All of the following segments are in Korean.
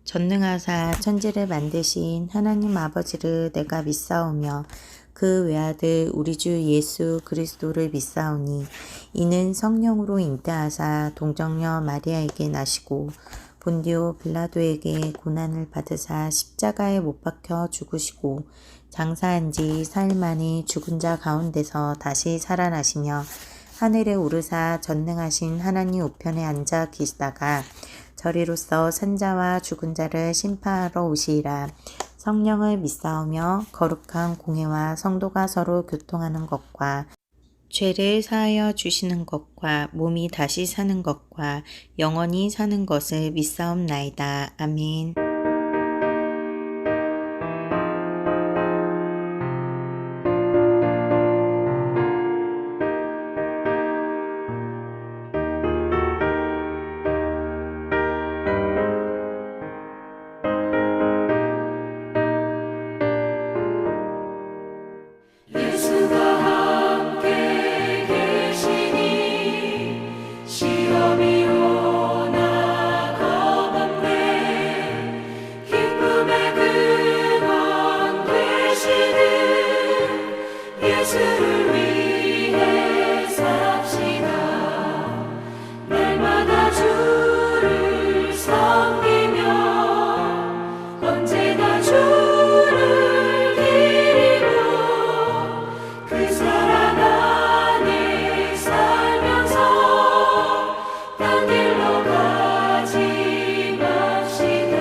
전능하사 천지를 만드신 하나님 아버지를 내가 믿사오며 그 외아들 우리 주 예수 그리스도를 믿사오니 이는 성령으로 잉태하사 동정녀 마리아에게 나시고 본디오 빌라도에게 고난을 받으사 십자가에 못 박혀 죽으시고 장사한 지 사일 만에 죽은 자 가운데서 다시 살아나시며 하늘에 오르사 전능하신 하나님 우편에 앉아 계시다가 저리로서 산자와 죽은 자를 심판하러 오시리라. 성령을 믿사오며 거룩한 공회와 성도가 서로 교통하는 것과 죄를 사하여 주시는 것과 몸이 다시 사는 것과 영원히 사는 것을 믿사옵나이다. 아멘. 예수가 함께 계시니 시험이 오나 겁없네. 기쁨의 근원 되시는 예수를 위해 삽시다. 날마다 주를 섬기며 언제나 주를 기리고 그 사랑 안에 살면서 딴 길로 가지 맙시다.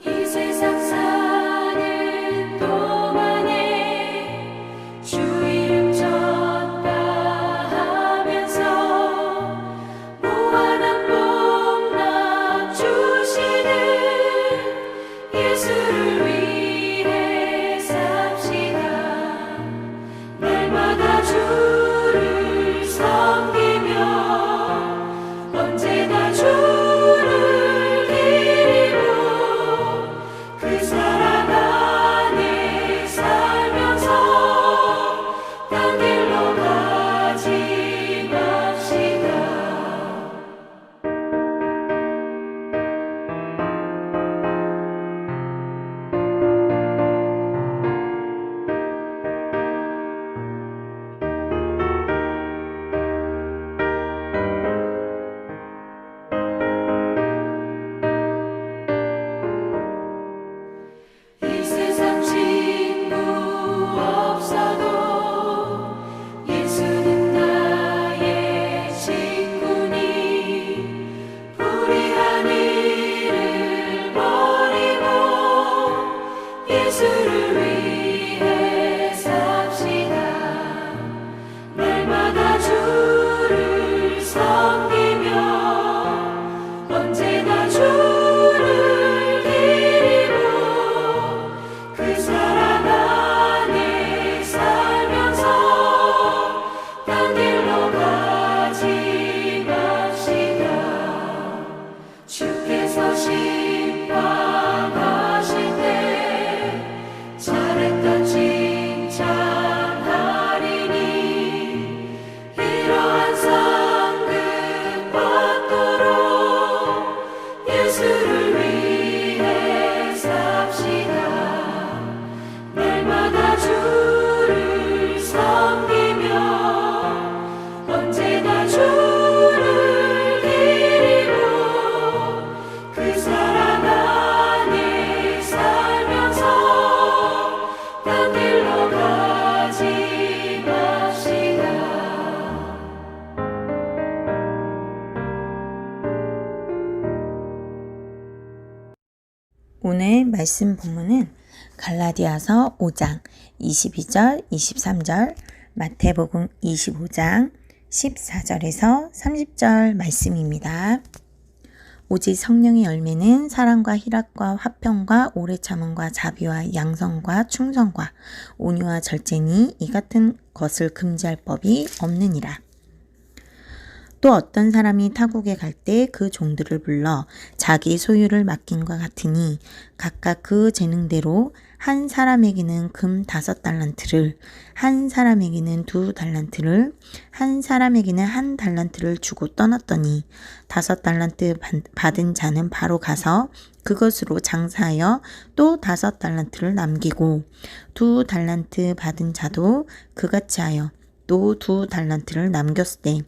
이 세상 사는 동안에 주 이름 전파하면서 무한한 복락 주시는 예수를 위해 삽시다. 날마다 주를 섬기며 언제나 주를 기리고 그 사랑 안에 살면서 딴 길로 가지 맙시다. 이 세상 친구 없어도 예수는 나의 친구니 불의한 일을 버리고 예수를 위해 삽시다. 날마다 주를 섬기며 언제나 주를 기리고 그 사랑 안에 살면서 딴 길로 가지 맙시다. 주께서 심판하실 때 잘했다 칭찬하리니 이러한 상급 받도록 예수를 위해 삽시다. 날마다 주를 섬기며 언제나 주를 기리고 그 사랑 안에 살면서 딴 길로 가지 맙시다. 오늘 말씀 본문은 갈라디아서 5장 22절, 23절, 마태복음 25장 14절에서 30절 말씀입니다. 오직 성령의 열매는 사랑과 희락과 화평과 오래 참음과 자비와 양성과 충성과 온유와 절제니 이 같은 것을 금지할 법이 없느니라. 또 어떤 사람이 타국에 갈 때 그 종들을 불러 자기 소유를 맡긴과 같으니 각각 그 재능대로 한 사람에게는 금 5달란트를, 한 사람에게는 2달란트를, 한 사람에게는 1달란트를 주고 떠났더니 5달란트 받은 자는 바로 가서 그것으로 장사하여 또 5달란트를 남기고 2달란트 받은 자도 그같이 하여 또 2달란트를 남겼을 때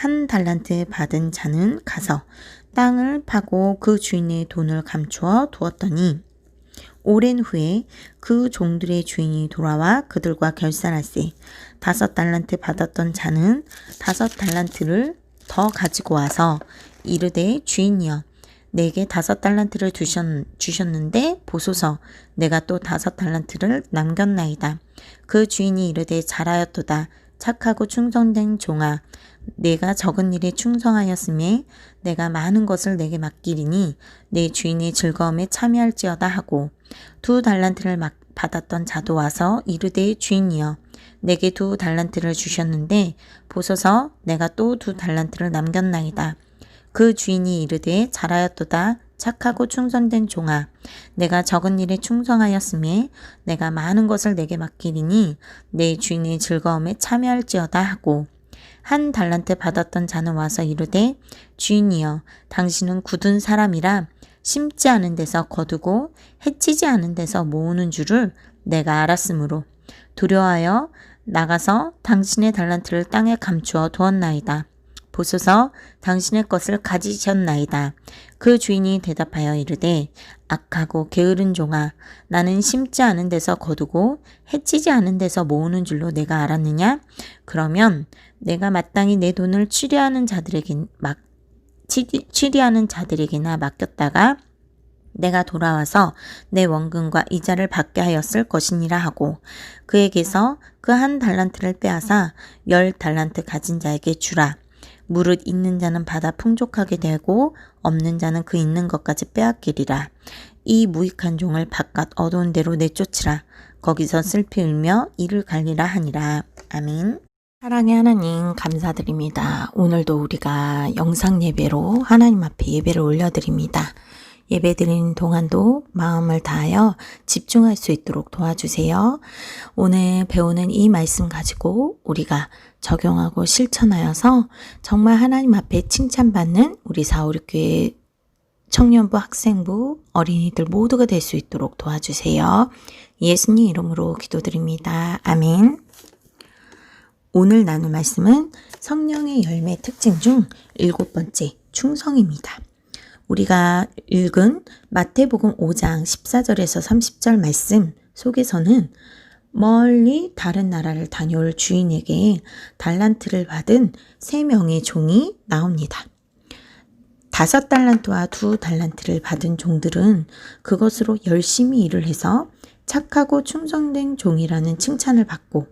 1달란트 받은 자는 가서 땅을 파고 그 주인의 돈을 감추어 두었더니 오랜 후에 그 종들의 주인이 돌아와 그들과 결산할세 5달란트 받았던 자는 5달란트를 더 가지고 와서 이르되 주인이여 내게 5달란트를 주셨는데 보소서 내가 또 5달란트를 남겼나이다. 그 주인이 이르되 잘하였도다. 착하고 충성된 종아 내가 적은 일에 충성하였음에 내가 많은 것을 내게 맡기리니 내 주인의 즐거움에 참여할지어다 하고 2달란트를 받았던 자도 와서 이르되 주인이여 내게 2달란트를 주셨는데 보소서 내가 또 2달란트를 남겼나이다. 그 주인이 이르되 잘하였도다. 착하고 충성된 종아 내가 적은 일에 충성하였음에 내가 많은 것을 내게 맡기리니 내 주인의 즐거움에 참여할지어다 하고 1달란트 받았던 자는 와서 이르되 주인이여 당신은 굳은 사람이라 심지 않은 데서 거두고 해치지 않은 데서 모으는 줄을 내가 알았으므로 두려워하여 나가서 당신의 달란트를 땅에 감추어 두었나이다. 보소서 당신의 것을 가지셨나이다. 그 주인이 대답하여 이르되 악하고 게으른 종아 나는 심지 않은 데서 거두고 해치지 않은 데서 모으는 줄로 내가 알았느냐? 그러면 내가 마땅히 내 돈을 취리하는 자들에게나 맡겼다가 내가 돌아와서 내 원금과 이자를 받게 하였을 것이니라 하고 그에게서 그 1달란트를 빼앗아 10달란트 가진 자에게 주라. 무릇 있는 자는 받아 풍족하게 되고 없는 자는 그 있는 것까지 빼앗기리라. 이 무익한 종을 바깥 어두운 데로 내쫓으라. 거기서 슬피 울며 이를 갈리라 하니라. 아멘. 사랑의 하나님 감사드립니다. 오늘도 우리가 영상 예배로 하나님 앞에 예배를 올려드립니다. 예배 드리는 동안도 마음을 다하여 집중할 수 있도록 도와주세요. 오늘 배우는 이 말씀 가지고 우리가 적용하고 실천하여서 정말 하나님 앞에 칭찬받는 우리 456교회 청년부, 학생부, 어린이들 모두가 될 수 있도록 도와주세요. 예수님 이름으로 기도드립니다. 아멘. 오늘 나눌 말씀은 성령의 열매 특징 중 7번째 충성입니다. 우리가 읽은 마태복음 5장 14절에서 30절 말씀 속에서는 멀리 다른 나라를 다녀올 주인에게 달란트를 받은 3명의 종이 나옵니다. 5달란트와 2달란트를 받은 종들은 그것으로 열심히 일을 해서 착하고 충성된 종이라는 칭찬을 받고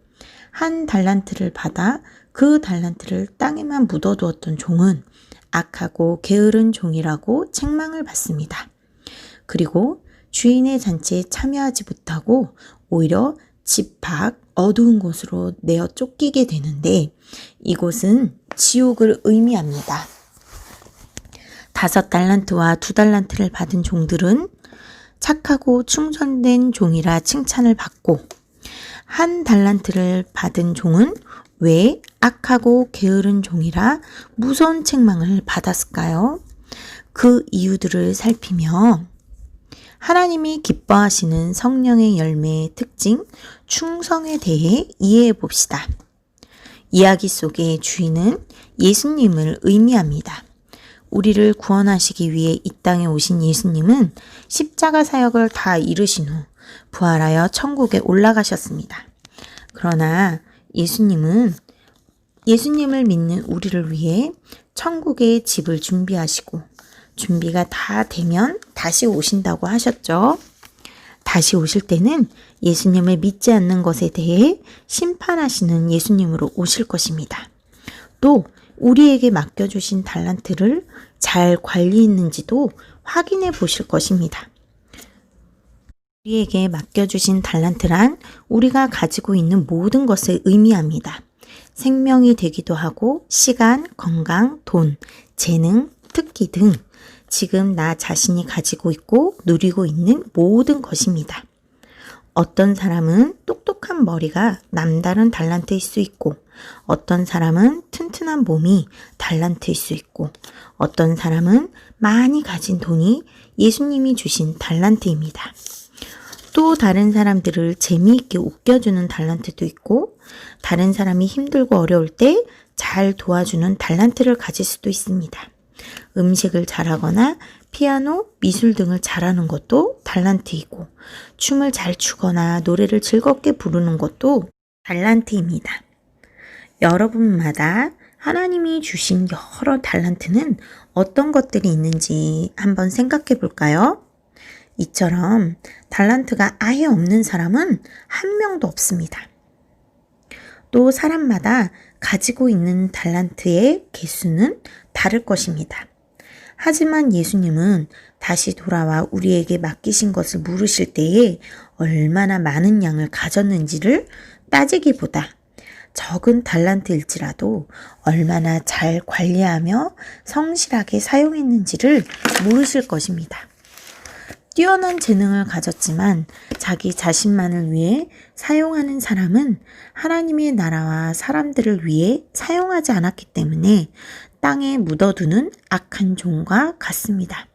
1달란트를 받아 그 달란트를 땅에만 묻어두었던 종은 악하고 게으른 종이라고 책망을 받습니다. 그리고 주인의 잔치에 참여하지 못하고 오히려 집 밖 어두운 곳으로 내어 쫓기게 되는데 이곳은 지옥을 의미합니다. 5달란트와 2달란트를 받은 종들은 착하고 충성된 종이라 칭찬을 받고 1달란트를 받은 종은 왜 악하고 게으른 종이라 무서운 책망을 받았을까요? 그 이유들을 살피며 하나님이 기뻐하시는 성령의 열매의 특징, 충성에 대해 이해해 봅시다. 이야기 속의 주인은 예수님을 의미합니다. 우리를 구원하시기 위해 이 땅에 오신 예수님은 십자가 사역을 다 이루신 후 부활하여 천국에 올라가셨습니다. 그러나 예수님을 믿는 우리를 위해 천국에 집을 준비하시고 준비가 다 되면 다시 오신다고 하셨죠. 다시 오실 때는 예수님을 믿지 않는 것에 대해 심판하시는 예수님으로 오실 것입니다. 또 우리에게 맡겨주신 달란트를 잘 관리했는지도 확인해 보실 것입니다. 우리에게 맡겨주신 달란트란 우리가 가지고 있는 모든 것을 의미합니다. 생명이 되기도 하고 시간, 건강, 돈, 재능, 특기 등 지금 나 자신이 가지고 있고 누리고 있는 모든 것입니다. 어떤 사람은 똑똑한 머리가 남다른 달란트일 수 있고 어떤 사람은 튼튼한 몸이 달란트일 수 있고 어떤 사람은 많이 가진 돈이 예수님이 주신 달란트입니다. 또 다른 사람들을 재미있게 웃겨주는 달란트도 있고 다른 사람이 힘들고 어려울 때 잘 도와주는 달란트를 가질 수도 있습니다. 음식을 잘하거나 피아노, 미술 등을 잘하는 것도 달란트이고 춤을 잘 추거나 노래를 즐겁게 부르는 것도 달란트입니다. 여러분마다 하나님이 주신 여러 달란트는 어떤 것들이 있는지 한번 생각해 볼까요? 이처럼 달란트가 아예 없는 사람은 한 명도 없습니다. 또 사람마다 가지고 있는 달란트의 개수는 다를 것입니다. 하지만 예수님은 다시 돌아와 우리에게 맡기신 것을 물으실 때에 얼마나 많은 양을 가졌는지를 따지기보다 적은 달란트일지라도 얼마나 잘 관리하며 성실하게 사용했는지를 물으실 것입니다. 뛰어난 재능을 가졌지만 자기 자신만을 위해 사용하는 사람은 하나님의 나라와 사람들을 위해 사용하지 않았기 때문에 땅에 묻어두는 악한 종과 같습니다.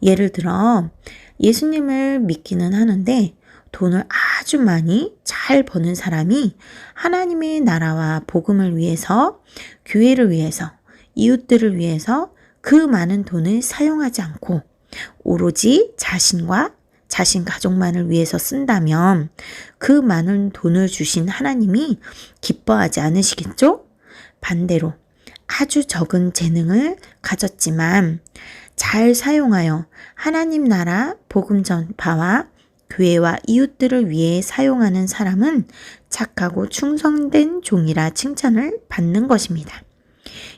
예를 들어 예수님을 믿기는 하는데 돈을 아주 많이 잘 버는 사람이 하나님의 나라와 복음을 위해서, 교회를 위해서, 이웃들을 위해서 그 많은 돈을 사용하지 않고 오로지 자신과 자신 가족만을 위해서 쓴다면 그 많은 돈을 주신 하나님이 기뻐하지 않으시겠죠? 반대로 아주 적은 재능을 가졌지만 잘 사용하여 하나님 나라 복음 전파와 교회와 이웃들을 위해 사용하는 사람은 착하고 충성된 종이라 칭찬을 받는 것입니다.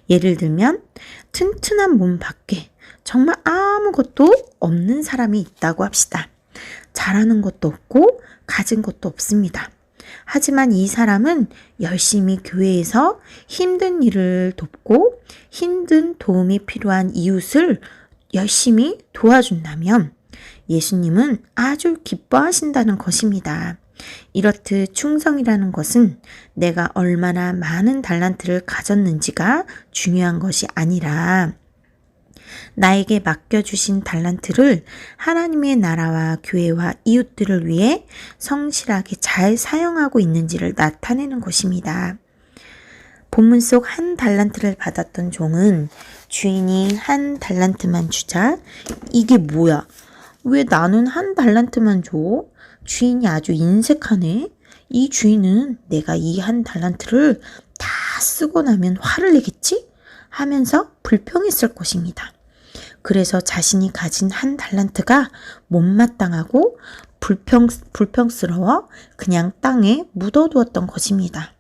예를 들면 튼튼한 몸 밖에 정말 아무것도 없는 사람이 있다고 합시다. 잘하는 것도 없고 가진 것도 없습니다. 하지만 이 사람은 열심히 교회에서 힘든 일을 돕고 힘든 도움이 필요한 이웃을 열심히 도와준다면 예수님은 아주 기뻐하신다는 것입니다. 이렇듯 충성이라는 것은 내가 얼마나 많은 달란트를 가졌는지가 중요한 것이 아니라 나에게 맡겨주신 달란트를 하나님의 나라와 교회와 이웃들을 위해 성실하게 잘 사용하고 있는지를 나타내는 것입니다. 본문 속 한 달란트를 받았던 종은 주인이 한 달란트만 주자 이게 뭐야? 왜 나는 한 달란트만 줘? 주인이 아주 인색하네. 이 주인은 내가 이 한 달란트를 다 쓰고 나면 화를 내겠지? 하면서 불평했을 것입니다. 그래서 자신이 가진 한 달란트가 못마땅하고 불평스러워 그냥 땅에 묻어두었던 것입니다.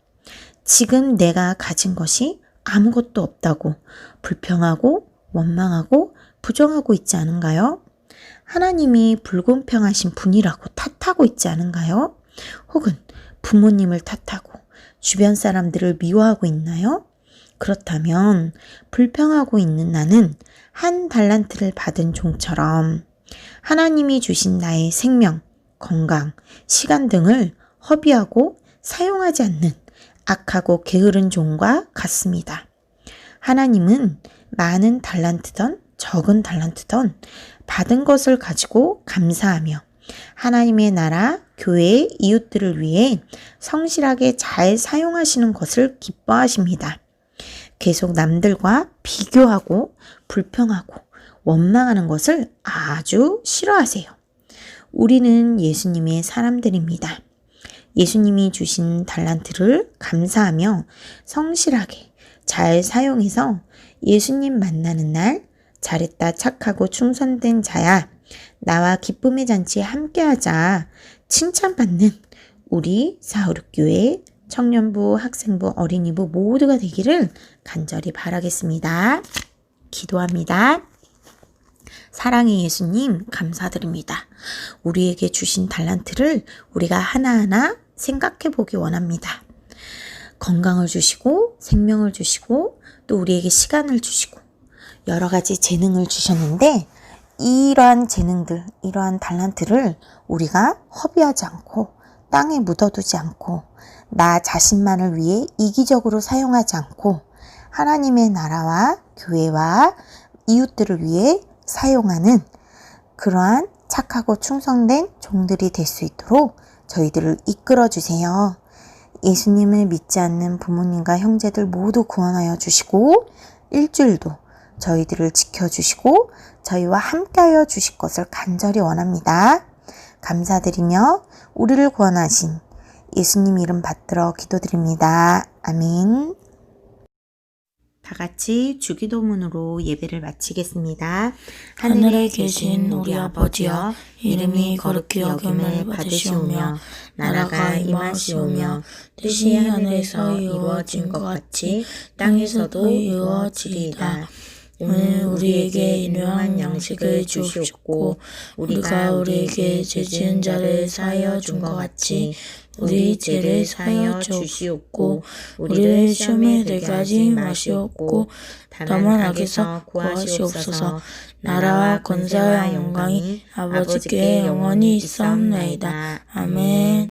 지금 내가 가진 것이 아무것도 없다고 불평하고 원망하고 부정하고 있지 않은가요? 하나님이 불공평하신 분이라고 탓하고 있지 않은가요? 혹은 부모님을 탓하고 주변 사람들을 미워하고 있나요? 그렇다면 불평하고 있는 나는 한 달란트를 받은 종처럼 하나님이 주신 나의 생명, 건강, 시간 등을 허비하고 사용하지 않는 악하고 게으른 종과 같습니다. 하나님은 많은 달란트든 적은 달란트든 받은 것을 가지고 감사하며 하나님의 나라, 교회, 이웃들을 위해 성실하게 잘 사용하시는 것을 기뻐하십니다. 계속 남들과 비교하고 불평하고 원망하는 것을 아주 싫어하세요. 우리는 예수님의 사람들입니다. 예수님이 주신 달란트를 감사하며 성실하게 잘 사용해서 예수님 만나는 날 잘했다 착하고 충성된 자야 나와 기쁨의 잔치에 함께하자 칭찬받는 우리 사우룩교회 청년부, 학생부, 어린이부 모두가 되기를 간절히 바라겠습니다. 기도합니다. 사랑의 예수님 감사드립니다. 우리에게 주신 달란트를 우리가 하나하나 생각해 보기 원합니다. 건강을 주시고 생명을 주시고 또 우리에게 시간을 주시고 여러 가지 재능을 주셨는데 이러한 재능들, 이러한 달란트를 우리가 허비하지 않고 땅에 묻어두지 않고 나 자신만을 위해 이기적으로 사용하지 않고 하나님의 나라와 교회와 이웃들을 위해 사용하는 그러한 착하고 충성된 종들이 될 수 있도록 저희들을 이끌어 주세요. 예수님을 믿지 않는 부모님과 형제들 모두 구원하여 주시고 일주일도 저희들을 지켜주시고 저희와 함께하여 주실 것을 간절히 원합니다. 감사드리며 우리를 구원하신 예수님 이름 받들어 기도드립니다. 아멘. 다 같이 주기도문으로 예배를 마치겠습니다. 하늘에 계신 우리 아버지여, 이름이 거룩히 여김을 받으시오며 나라가 임하시오며 뜻이 하늘에서 이루어진 것 같이 땅에서도 이루어지리이다. 오늘 우리에게 일용할 양식을 주시옵고 우리가 우리에게 죄 지은 자를 사하여 준 것 같이 우리 죄를 사하여 주시옵고 우리를 시험에 들게 하지 마시옵고 다만 악에서 구하시옵소서. 나라와 권세와 영광이 아버지께 영원히 있사옵나이다. 아멘.